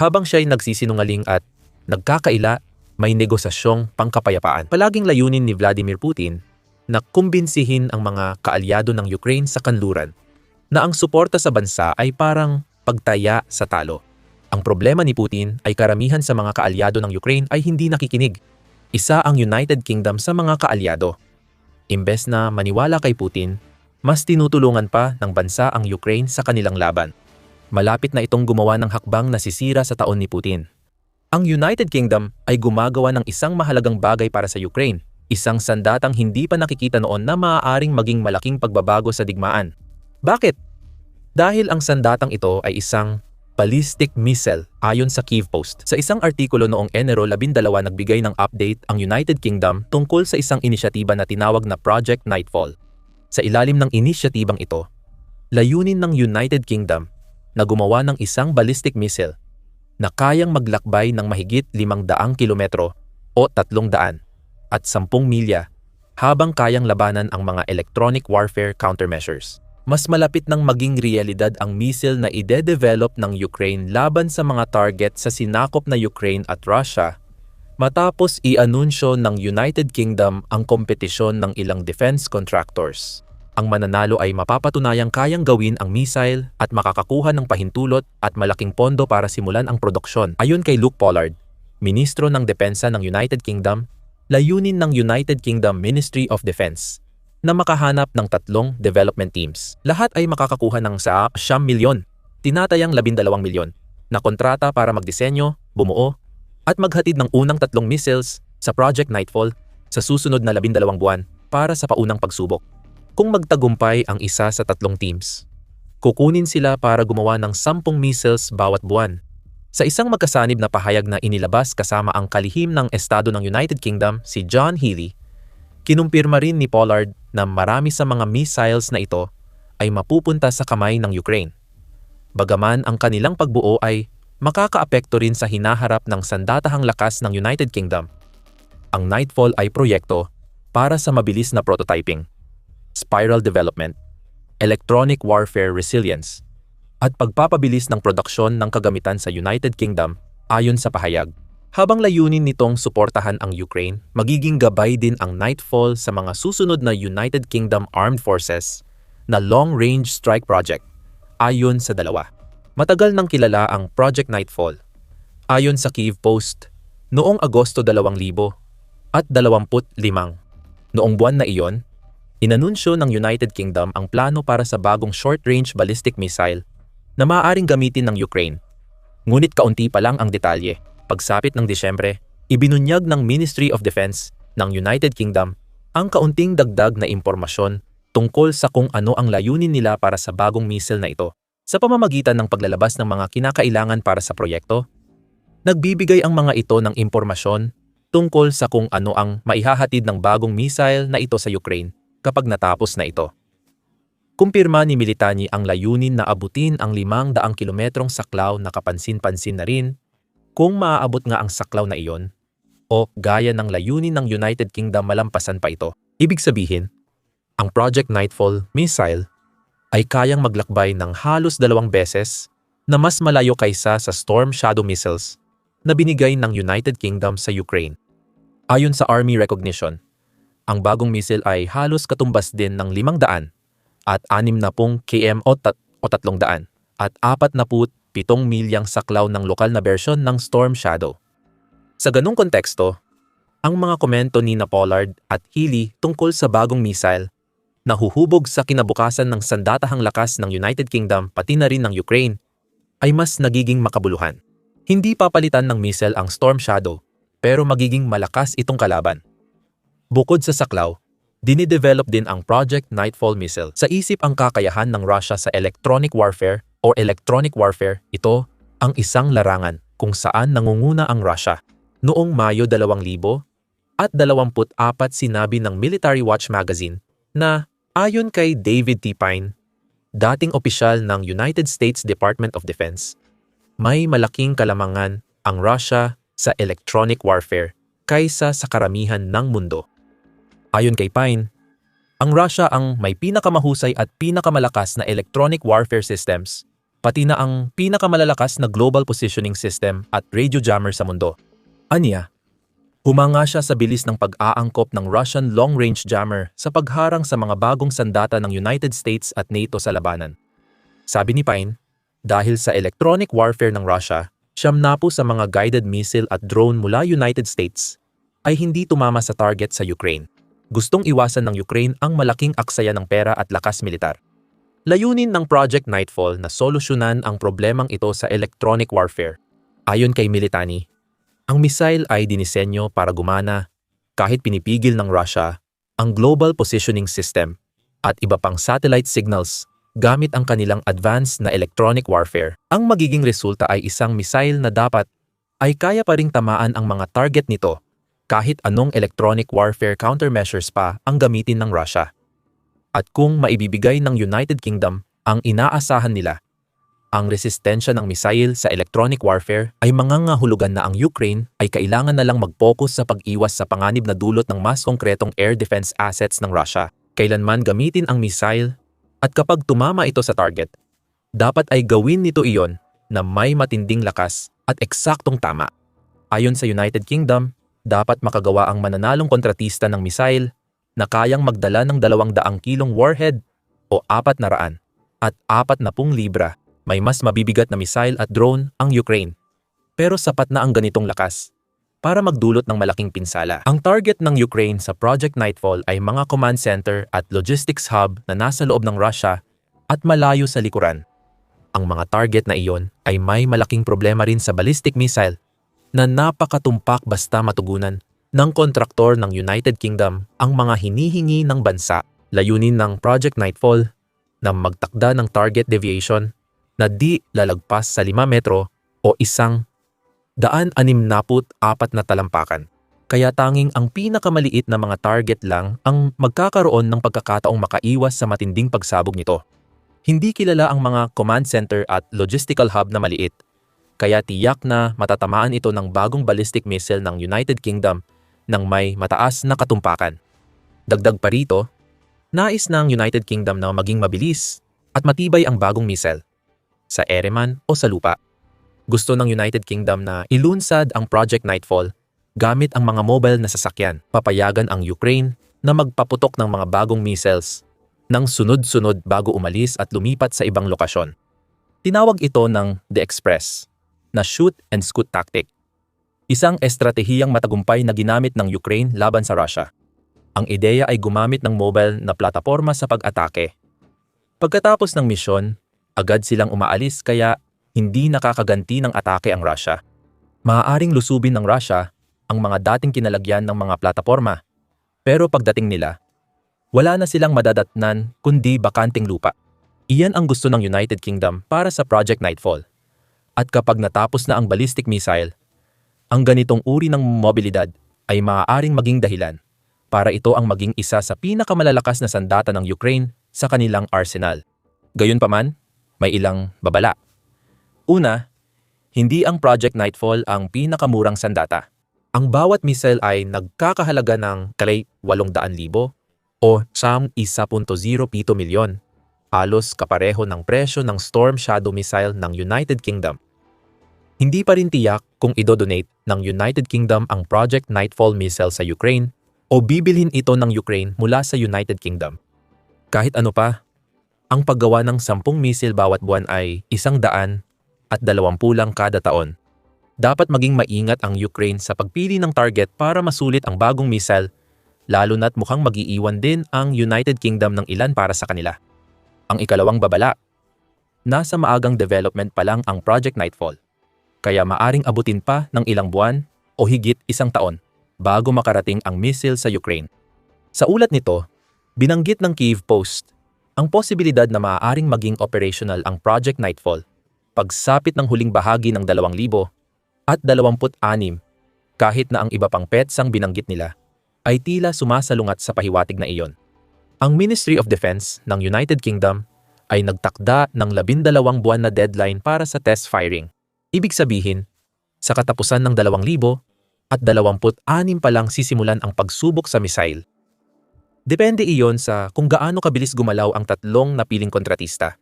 Habang siya'y nagsisinungaling at nagkakaila, may negosasyong pangkapayapaan. Palaging layunin ni Vladimir Putin na kumbinsihin ang mga kaalyado ng Ukraine sa kanluran na ang suporta sa bansa ay parang pagtaya sa talo. Ang problema ni Putin ay karamihan sa mga kaalyado ng Ukraine ay hindi nakikinig. Isa ang United Kingdom sa mga kaalyado. Imbes na maniwala kay Putin, mas tinutulungan pa ng bansa ang Ukraine sa kanilang laban. Malapit na itong gumawa ng hakbang na sisira sa taon ni Putin. Ang United Kingdom ay gumagawa ng isang mahalagang bagay para sa Ukraine, isang sandatang hindi pa nakikita noon na maaaring maging malaking pagbabago sa digmaan. Bakit? Dahil ang sandatang ito ay isang ballistic missile ayon sa Kyiv Post. Sa isang artikulo noong Enero 12 nagbigay ng update ang United Kingdom tungkol sa isang inisyatiba na tinawag na Project Nightfall. Sa ilalim ng inisyatibang ito, layunin ng United Kingdom na gumawa ng isang ballistic missile na kayang maglakbay ng mahigit 500 kilometro o 300 at 10 milya habang kayang labanan ang mga electronic warfare countermeasures. Mas malapit nang maging realidad ang missile na ide-develop ng Ukraine laban sa mga target sa sinakop na Ukraine at Russia matapos i-anunsyo ng United Kingdom ang kompetisyon ng ilang defense contractors. Ang mananalo ay mapapatunayang kayang gawin ang missile at makakakuha ng pahintulot at malaking pondo para simulan ang produksyon. Ayon kay Luke Pollard, Ministro ng Depensa ng United Kingdom, layunin ng United Kingdom Ministry of Defense na makahanap ng 3 development teams. Lahat ay makakakuha ng sa 9 milyon, tinatayang 12 milyon, na kontrata para magdisenyo, bumuo, at maghatid ng unang 3 missiles sa Project Nightfall sa susunod na 12 buwan para sa paunang pagsubok. Kung magtagumpay ang isa sa 3 teams, kukunin sila para gumawa ng 10 missiles bawat buwan. Sa isang magkasanib na pahayag na inilabas kasama ang kalihim ng Estado ng United Kingdom, si John Healey, kinumpirma rin ni Pollard na marami sa mga missiles na ito ay mapupunta sa kamay ng Ukraine. Bagaman ang kanilang pagbuo ay makakaapekto rin sa hinaharap ng sandatahang lakas ng United Kingdom. Ang Nightfall ay proyekto para sa mabilis na prototyping, spiral development, electronic warfare resilience, at pagpapabilis ng produksyon ng kagamitan sa United Kingdom ayon sa pahayag. Habang layunin nitong suportahan ang Ukraine, magiging gabay din ang Nightfall sa mga susunod na United Kingdom Armed Forces na long-range strike project ayon sa dalawa. Matagal nang kilala ang Project Nightfall. Ayon sa Kyiv Post, noong Agosto 2025, noong buwan na iyon, inanunsyo ng United Kingdom ang plano para sa bagong short-range ballistic missile na maaaring gamitin ng Ukraine. Ngunit kaunti pa lang ang detalye. Pagsapit ng Disyembre, ibinunyag ng Ministry of Defense ng United Kingdom ang kaunting dagdag na impormasyon tungkol sa kung ano ang layunin nila para sa bagong missile na ito. Sa pamamagitan ng paglalabas ng mga kinakailangan para sa proyekto, nagbibigay ang mga ito ng impormasyon tungkol sa kung ano ang maihahatid ng bagong missile na ito sa Ukraine kapag natapos na ito. Kumpirma ni Militani ang layunin na abutin ang 500 kilometrong saklaw na kapansin-pansin na rin kung maaabot nga ang saklaw na iyon o gaya ng layunin ng United Kingdom malampasan pa ito. Ibig sabihin, ang Project Nightfall missile ay kayang maglakbay ng halos 2 beses na mas malayo kaysa sa Storm Shadow missiles na binigay ng United Kingdom sa Ukraine. Ayon sa Army recognition, ang bagong missile ay halos katumbas din ng 500 at 60 km o 300 at 47 milyang saklaw ng lokal na bersyon ng Storm Shadow. Sa ganung konteksto, ang mga komento ni Pollard at Healey tungkol sa bagong missile na huhubog sa kinabukasan ng sandatahang lakas ng United Kingdom pati na rin ng Ukraine ay mas nagiging makabuluhan. Hindi papalitan ng missile ang Storm Shadow pero magiging malakas itong kalaban. Bukod sa saklaw, dinidevelop din ang Project Nightfall missile. Sa isip ang kakayahan ng Russia sa electronic warfare o electronic warfare, ito ang isang larangan kung saan nangunguna ang Russia. Noong Mayo 2024 sinabi ng Military Watch magazine na ayon kay David T. Pine, dating opisyal ng United States Department of Defense, may malaking kalamangan ang Russia sa electronic warfare kaysa sa karamihan ng mundo. Ayon kay Pine, ang Russia ang may pinakamahusay at pinakamalakas na electronic warfare systems pati na ang pinakamalalakas na global positioning system at radio jammer sa mundo. Aniya, humanga siya sa bilis ng pag-aangkop ng Russian long-range jammer sa pagharang sa mga bagong sandata ng United States at NATO sa labanan. Sabi ni Pine, dahil sa electronic warfare ng Russia, 70 sa mga guided missile at drone mula United States ay hindi tumama sa target sa Ukraine. Gustong iwasan ng Ukraine ang malaking aksaya ng pera at lakas militar. Layunin ng Project Nightfall na solusyonan ang problemang ito sa electronic warfare. Ayon kay Militani, ang missile ay dinisenyo para gumana kahit pinipigil ng Russia ang Global Positioning System at iba pang satellite signals gamit ang kanilang advanced na electronic warfare. Ang magiging resulta ay isang missile na dapat ay kaya pa ring tamaan ang mga target nito kahit anong electronic warfare countermeasures pa ang gamitin ng Russia. At kung maibibigay ng United Kingdom ang inaasahan nila, ang resistensya ng missile sa electronic warfare ay mangangahulugan na ang Ukraine ay kailangan na lang mag-focus sa pag-iwas sa panganib na dulot ng mas konkretong air defense assets ng Russia. Kailanman gamitin ang missile at kapag tumama ito sa target, dapat ay gawin nito iyon na may matinding lakas at eksaktong tama. Ayon sa United Kingdom, dapat makagawa ang mananalong kontratista ng missile na kayang magdala ng 200 kilong warhead o 400 at 40 libra. May mas mabibigat na missile at drone ang Ukraine. Pero sapat na ang ganitong lakas para magdulot ng malaking pinsala. Ang target ng Ukraine sa Project Nightfall ay mga command center at logistics hub na nasa loob ng Russia at malayo sa likuran. Ang mga target na iyon ay may malaking problema rin sa ballistic missile na napakatumpak basta matugunan ng kontraktor ng United Kingdom ang mga hinihingi ng bansa. Layunin ng Project Nightfall na magtakda ng target deviation na di lalagpas sa 5 metro o 164 na talampakan. Kaya tanging ang pinakamaliit na mga target lang ang magkakaroon ng pagkakataong makaiwas sa matinding pagsabog nito. Hindi kilala ang mga command center at logistical hub na maliit, kaya tiyak na matatamaan ito ng bagong ballistic missile ng United Kingdom ng may mataas na katumpakan. Dagdag pa rito, nais ng United Kingdom na maging mabilis at matibay ang bagong missile, sa ere man o sa lupa. Gusto ng United Kingdom na ilunsad ang Project Nightfall gamit ang mga mobile na sasakyan. Papayagan ang Ukraine na magpaputok ng mga bagong missiles ng sunod-sunod bago umalis at lumipat sa ibang lokasyon. Tinawag ito ng The Express na shoot and scoot tactic. Isang estratehiyang matagumpay na ginamit ng Ukraine laban sa Russia. Ang ideya ay gumamit ng mobile na plataporma sa pag-atake. Pagkatapos ng misyon, agad silang umaalis kaya hindi nakakaganti ng atake ang Russia. Maaaring lusubin ng Russia ang mga dating kinalagyan ng mga plataporma, pero pagdating nila, wala na silang madadatnan kundi bakanting lupa. Iyan ang gusto ng United Kingdom para sa Project Nightfall. At kapag natapos na ang ballistic missile, ang ganitong uri ng mobilidad ay maaaring maging dahilan para ito ang maging isa sa pinakamalalakas na sandata ng Ukraine sa kanilang arsenal. Gayunpaman, may ilang babala. Una, hindi ang Project Nightfall ang pinakamurang sandata. Ang bawat missile ay nagkakahalaga ng kalay 800,000 o siyam 1.07 milyon, halos kapareho ng presyo ng Storm Shadow missile ng United Kingdom. Hindi pa rin tiyak kung idodonate ng United Kingdom ang Project Nightfall missile sa Ukraine o bibilhin ito ng Ukraine mula sa United Kingdom. Kahit ano pa, ang paggawa ng 10 missile bawat buwan ay 120 lang kada taon. Dapat maging maingat ang Ukraine sa pagpili ng target para masulit ang bagong missile, lalo na't mukhang mag-iiwan din ang United Kingdom ng ilan para sa kanila. Ang ikalawang babala, nasa maagang development pa lang ang Project Nightfall, kaya maaring abutin pa ng ilang buwan o higit 1 taon bago makarating ang missile sa Ukraine. Sa ulat nito, binanggit ng Kyiv Post ang posibilidad na maaaring maging operational ang Project Nightfall pagsapit ng huling bahagi ng 2026 kahit na ang iba pang petsang binanggit nila ay tila sumasalungat sa pahiwatig na iyon. Ang Ministry of Defense ng United Kingdom ay nagtakda ng 12 buwan na deadline para sa test firing. Ibig sabihin, sa katapusan ng 2026 pa lang sisimulan ang pagsubok sa missile. Depende iyon sa kung gaano kabilis gumalaw ang tatlong napiling kontratista.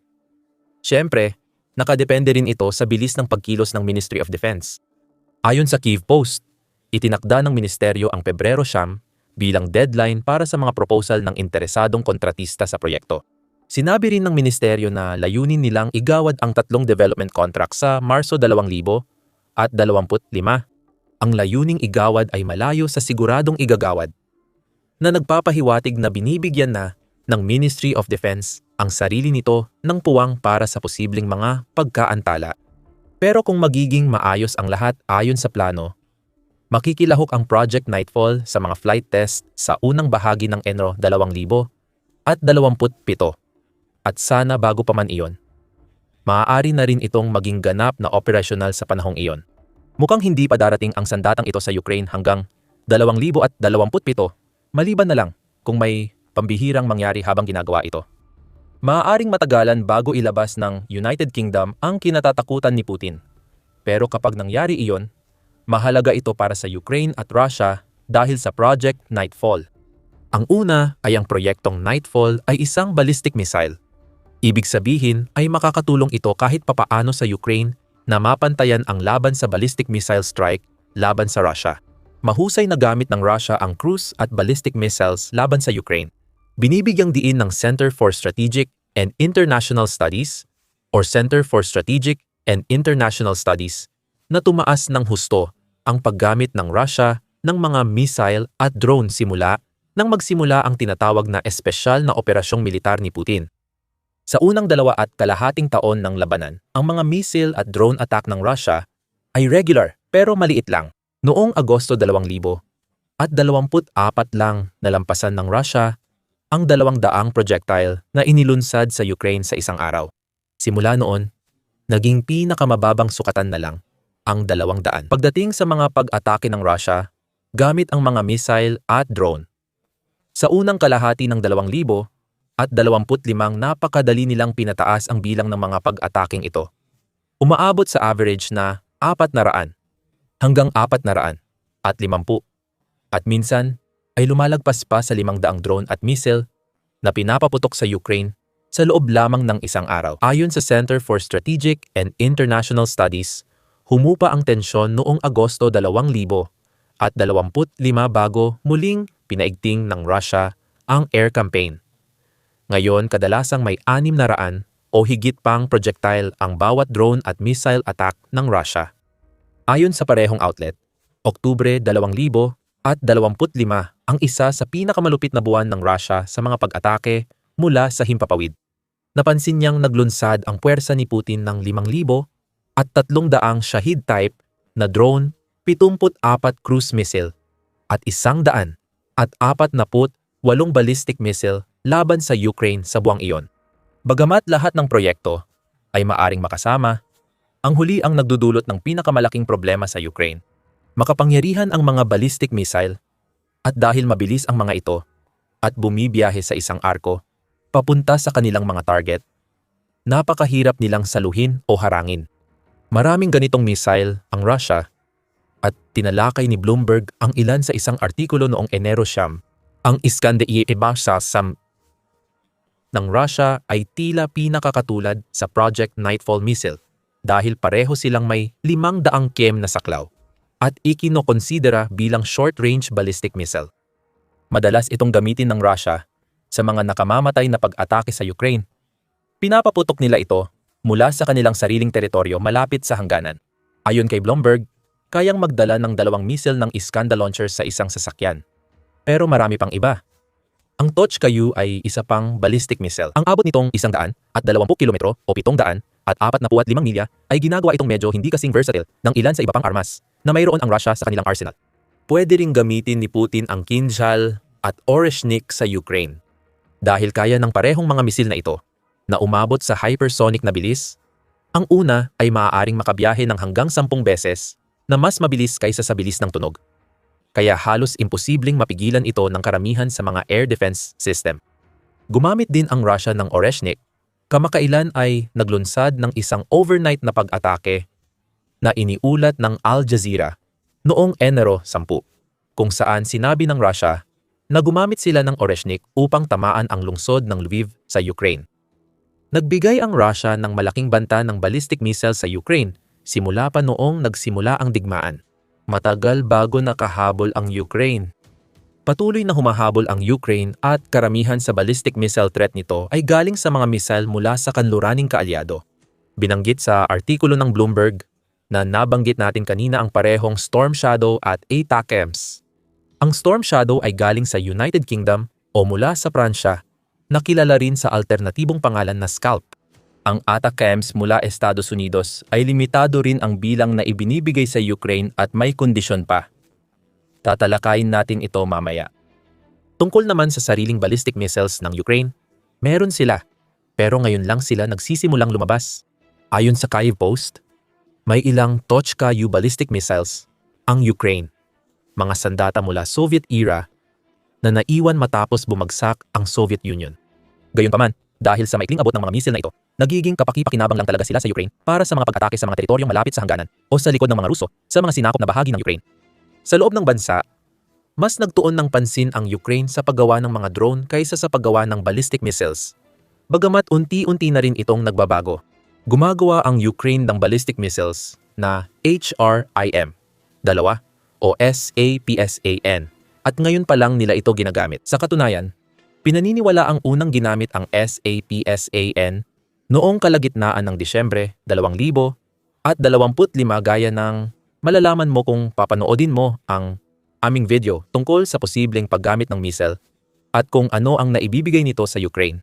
Siyempre, Nakadepende rin ito sa bilis ng pagkilos ng Ministry of Defense. Ayon sa Kyiv Post, itinakda ng ministeryo ang Pebrero 9 bilang deadline para sa mga proposal ng interesadong kontratista sa proyekto. Sinabi rin ng ministeryo na layunin nilang igawad ang 3 development contract sa Marso 2025. Ang layuning igawad ay malayo sa siguradong igagawad, na nagpapahiwatig na binibigyan na ng Ministry of Defense ang sarili nito ng puwang para sa posibleng mga pagkaantala. Pero kung magiging maayos ang lahat ayon sa plano, makikilahok ang Project Nightfall sa mga flight test sa unang bahagi ng Enero 2027. At sana bago pa man iyon, maaari na rin itong maging ganap na operasyonal sa panahong iyon. Mukhang hindi pa darating ang sandatang ito sa Ukraine hanggang 2027, maliban na lang kung may pambihirang mangyari habang ginagawa ito. Maaaring matagalan bago ilabas ng United Kingdom ang kinatatakutan ni Putin. Pero kapag nangyari iyon, mahalaga ito para sa Ukraine at Russia dahil sa Project Nightfall. Ang una ay ang proyektong Nightfall ay isang ballistic missile. Ibig sabihin ay makakatulong ito kahit papaano sa Ukraine na mapantayan ang laban sa ballistic missile strike laban sa Russia. Mahusay na gamit ng Russia ang cruise at ballistic missiles laban sa Ukraine. Binibigyang diin ng Center for Strategic and International Studies or Center for Strategic and International Studies na tumaas ng husto ang paggamit ng Russia ng mga missile at drone simula nang magsimula ang tinatawag na espesyal na operasyong militar ni Putin. Sa unang 2.5 taon ng labanan, ang mga missile at drone attack ng Russia ay regular pero maliit lang. Noong Agosto 2024 lang nalampasan ng Russia ang 200 projectile na inilunsad sa Ukraine sa isang araw. Simula noon, naging pinakamababang sukatan na lang ang 200. Pagdating sa mga pag-atake ng Russia, gamit ang mga missile at drone. Sa unang kalahati ng 2025, napakadali nilang pinataas ang bilang ng mga pag-ataking ito. Umaabot sa average na 400 hanggang 450. At minsan ay lumalagpas pa sa 500 drone at missile na pinapaputok sa Ukraine sa loob lamang ng isang araw. Ayon sa Center for Strategic and International Studies, humupa ang tensyon noong Agosto 2025 bago muling pinaigting ng Russia ang air campaign. Ngayon, kadalasang may 600 o higit pang projectile ang bawat drone at missile attack ng Russia. Ayon sa parehong outlet, Oktubre 2025 ang isa sa pinakamalupit na buwan ng Russia sa mga pag-atake mula sa himpapawid. Napansin niyang naglunsad ang puwersa ni Putin ng 5,000 at 300 Shahid-type na drone, 74 cruise missile at 148 ballistic missile laban sa Ukraine sa buwang iyon. Bagamat lahat ng proyekto ay maaring makasama, ang huli ang nagdudulot ng pinakamalaking problema sa Ukraine. Makapangyarihan ang mga ballistic missile at dahil mabilis ang mga ito at bumibiyahe sa isang arko papunta sa kanilang mga target, napakahirap nilang saluhin o harangin. Maraming ganitong missile ang Russia at tinalakay ni Bloomberg ang ilan sa isang artikulo noong Enero 9. Ang Iskander-M ng Russia ay tila pinakakatulad sa Project Nightfall missile dahil pareho silang may 500 km na saklaw at ikinokonsidera bilang short-range ballistic missile. Madalas itong gamitin ng Russia sa mga nakamamatay na pag-atake sa Ukraine. Pinapaputok nila ito mula sa kanilang sariling teritoryo malapit sa hangganan. Ayon kay Bloomberg, kayang magdala ng 2 missile ng Iskander launchers sa isang sasakyan. Pero marami pang iba. Ang Tochka-U ay isa pang ballistic missile. Ang abot nitong 120 kilometro o 745 milya ay ginagawa itong medyo hindi kasing versatile ng ilan sa iba pang armas na mayroon ang Russia sa kanilang arsenal. Pwede ring gamitin ni Putin ang Kinzhal at Oreshnik sa Ukraine. Dahil kaya ng parehong mga misil na ito na umabot sa hypersonic na bilis, ang una ay maaaring makabiyahe ng hanggang 10 beses na mas mabilis kaysa sa bilis ng tunog. Kaya halos imposibleng mapigilan ito ng karamihan sa mga air defense system. Gumamit din ang Russia ng Oreshnik. Kamakailan ay naglunsad ng isang overnight na pag-atake na iniulat ng Al Jazeera noong Enero 10, kung saan sinabi ng Russia na gumamit sila ng Oreshnik upang tamaan ang lungsod ng Lviv sa Ukraine. Nagbigay ang Russia ng malaking banta ng ballistic missile sa Ukraine simula pa noong nagsimula ang digmaan. Matagal bago nakahabol ang Ukraine. Patuloy na humahabol ang Ukraine at karamihan sa ballistic missile threat nito ay galing sa mga missile mula sa kanluraning kaalyado. Binanggit sa artikulo ng Bloomberg na nabanggit natin kanina ang parehong Storm Shadow at ATACMS. Ang Storm Shadow ay galing sa United Kingdom o mula sa Pransya na kilala rin sa alternatibong pangalan na Scalp. Ang ATACMS mula Estados Unidos ay limitado rin ang bilang na ibinibigay sa Ukraine at may kondisyon pa. Tatalakayin natin ito mamaya. Tungkol naman sa sariling ballistic missiles ng Ukraine, meron sila, pero ngayon lang sila nagsisimulang lumabas. Ayon sa Kyiv Post, may ilang Tochka-U ballistic missiles ang Ukraine, mga sandata mula Soviet era na naiwan matapos bumagsak ang Soviet Union. Gayunpaman, dahil sa maikling abot ng mga missile na ito, nagiging kapaki-pakinabang lang talaga sila sa Ukraine para sa mga pag-atake sa mga teritoryong malapit sa hangganan o sa likod ng mga Ruso sa mga sinakop na bahagi ng Ukraine. Sa loob ng bansa, mas nagtuon ng pansin ang Ukraine sa paggawa ng mga drone kaysa sa paggawa ng ballistic missiles. Bagamat unti-unti na rin itong nagbabago, gumagawa ang Ukraine ng ballistic missiles na HRIM-2 o SAPSAN at ngayon pa lang nila ito ginagamit. Sa katunayan, pinaniniwala ang unang ginamit ang SAPSAN noong kalagitnaan ng Disyembre 2025 gaya ng malalaman mo kung papanoodin mo ang aming video tungkol sa posibleng paggamit ng missile at kung ano ang naibibigay nito sa Ukraine.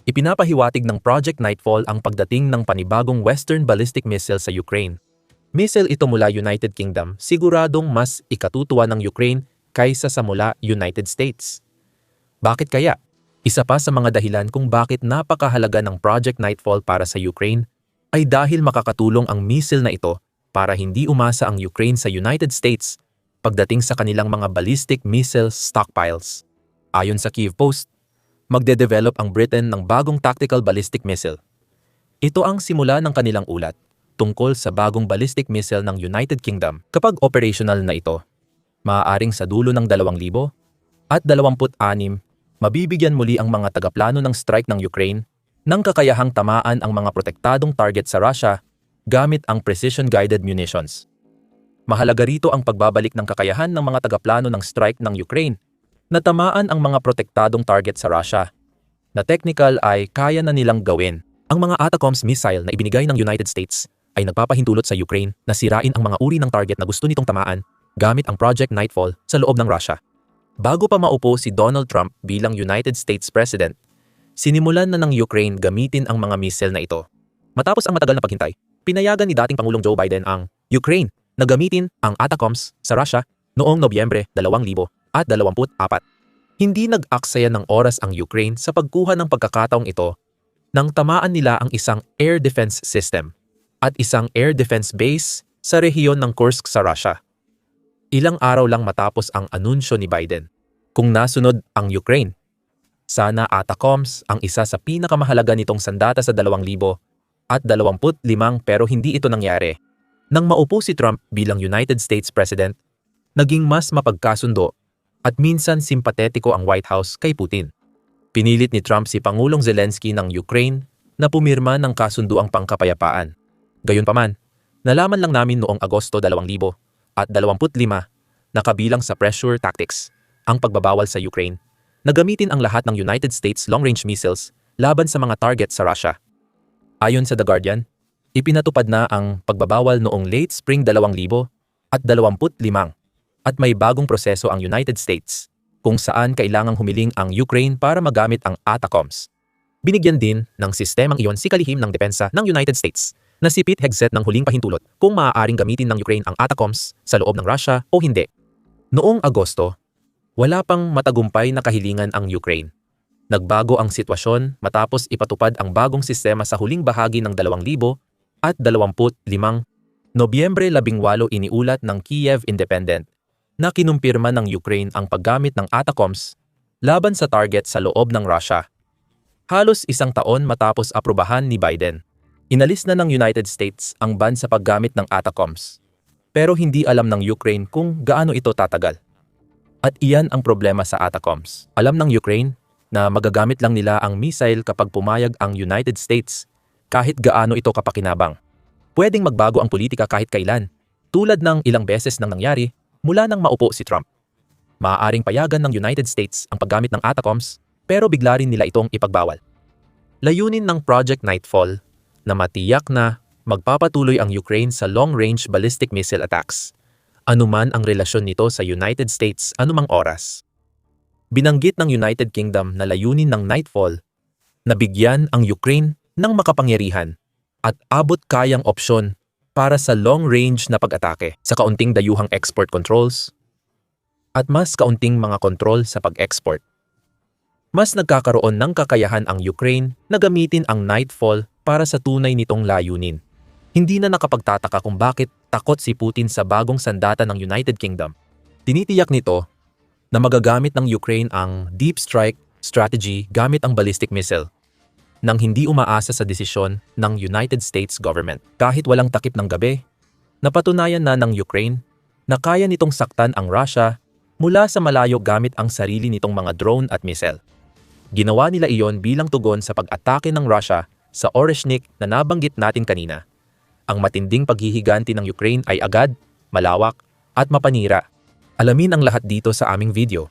Ipinapahiwatig ng Project Nightfall ang pagdating ng panibagong Western ballistic missile sa Ukraine. Missile ito mula United Kingdom, siguradong mas ikatutuwa ng Ukraine kaysa sa mula United States. Bakit kaya? Isa pa sa mga dahilan kung bakit napakahalaga ng Project Nightfall para sa Ukraine ay dahil makakatulong ang missile na ito para hindi umasa ang Ukraine sa United States pagdating sa kanilang mga ballistic missile stockpiles. Ayon sa Kyiv Post, magde-develop ang Britain ng bagong tactical ballistic missile. Ito ang simula ng kanilang ulat tungkol sa bagong ballistic missile ng United Kingdom. Kapag operational na ito, maaaring sa dulo ng 2026, mabibigyan muli ang mga tagaplano ng strike ng Ukraine ng kakayahang tamaan ang mga protektadong target sa Russia gamit ang precision-guided munitions. Mahalaga rito ang pagbabalik ng kakayahan ng mga tagaplano ng strike ng Ukraine na tamaan ang mga protektadong target sa Russia, na technical ay kaya na nilang gawin. Ang mga ATACMS missile na ibinigay ng United States ay nagpapahintulot sa Ukraine na sirain ang mga uri ng target na gusto nitong tamaan gamit ang Project Nightfall sa loob ng Russia. Bago pa maupo si Donald Trump bilang United States President, sinimulan na ng Ukraine gamitin ang mga missile na ito. Matapos ang matagal na paghintay, pinayagan ni dating Pangulong Joe Biden ang Ukraine na gamitin ang ATACMS sa Russia noong Nobyembre 2024. Hindi nag-aksaya ng oras ang Ukraine sa pagkuha ng pagkakataong ito nang tamaan nila ang isang air defense system at isang air defense base sa rehiyon ng Kursk sa Russia. Ilang araw lang matapos ang anunsyo ni Biden. Kung nasunod ang Ukraine, sana ATACMS ang isa sa pinakamahalaga nitong sandata sa 2025 pero hindi ito nangyari. Nang maupo si Trump bilang United States President, naging mas mapagkasundo at minsan simpatetiko ang White House kay Putin. Pinilit ni Trump si Pangulong Zelensky ng Ukraine na pumirma ng kasunduang pangkapayapaan. Gayunpaman, nalaman lang namin noong Agosto 2025 na kabilang sa pressure tactics ang pagbabawal sa Ukraine na gamitin ang lahat ng United States long-range missiles laban sa mga target sa Russia. Ayon sa The Guardian, ipinatupad na ang pagbabawal noong late spring 2025 at may bagong proseso ang United States kung saan kailangang humiling ang Ukraine para magamit ang ATACMS. Binigyan din ng sistemang iyon si kalihim ng depensa ng United States na si Pete Hegseth ng huling pahintulot kung maaaring gamitin ng Ukraine ang ATACMS sa loob ng Russia o hindi. Noong Agosto, wala pang matagumpay na kahilingan ang Ukraine. Nagbago ang sitwasyon matapos ipatupad ang bagong sistema sa huling bahagi ng 2025. Nobyembre 18 iniulat ng Kiev Independent na kinumpirma ng Ukraine ang paggamit ng ATACMS laban sa target sa loob ng Russia. Halos isang taon matapos aprubahan ni Biden, inalis na ng United States ang ban sa paggamit ng ATACMS. Pero hindi alam ng Ukraine kung gaano ito tatagal. At iyan ang problema sa ATACMS. Alam ng Ukraine na magagamit lang nila ang missile kapag pumayag ang United States, kahit gaano ito kapakinabang. Pwedeng magbago ang politika kahit kailan, tulad ng ilang beses nang nangyari mula nang maupo si Trump. Maaaring payagan ng United States ang paggamit ng ATACMS, pero bigla rin nila itong ipagbawal. Layunin ng Project Nightfall na matiyak na magpapatuloy ang Ukraine sa long-range ballistic missile attacks, anuman ang relasyon nito sa United States anumang oras. Binanggit ng United Kingdom na layunin ng Nightfall na bigyan ang Ukraine ng makapangyarihan at abot-kayang opsyon para sa long-range na pag-atake sa kaunting dayuhang export controls at mas kaunting mga kontrol sa pag-export. Mas nagkakaroon ng kakayahan ang Ukraine na gamitin ang Nightfall para sa tunay nitong layunin. Hindi na nakapagtataka kung bakit takot si Putin sa bagong sandata ng United Kingdom. Tinitiyak nito na magagamit ng Ukraine ang deep strike strategy gamit ang ballistic missile nang hindi umaasa sa desisyon ng United States government. Kahit walang takip ng gabi, napatunayan na ng Ukraine na kaya nitong saktan ang Russia mula sa malayo gamit ang sarili nitong mga drone at missile. Ginawa nila iyon bilang tugon sa pag-atake ng Russia sa Oreshnik na nabanggit natin kanina. Ang matinding paghihiganti ng Ukraine ay agad, malawak, at mapanira. Alamin ang lahat dito sa aming video.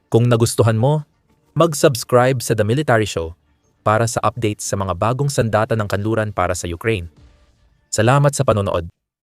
Kung nagustuhan mo, mag-subscribe sa The Military Show para sa updates sa mga bagong sandata ng kanluran para sa Ukraine. Salamat sa panonood.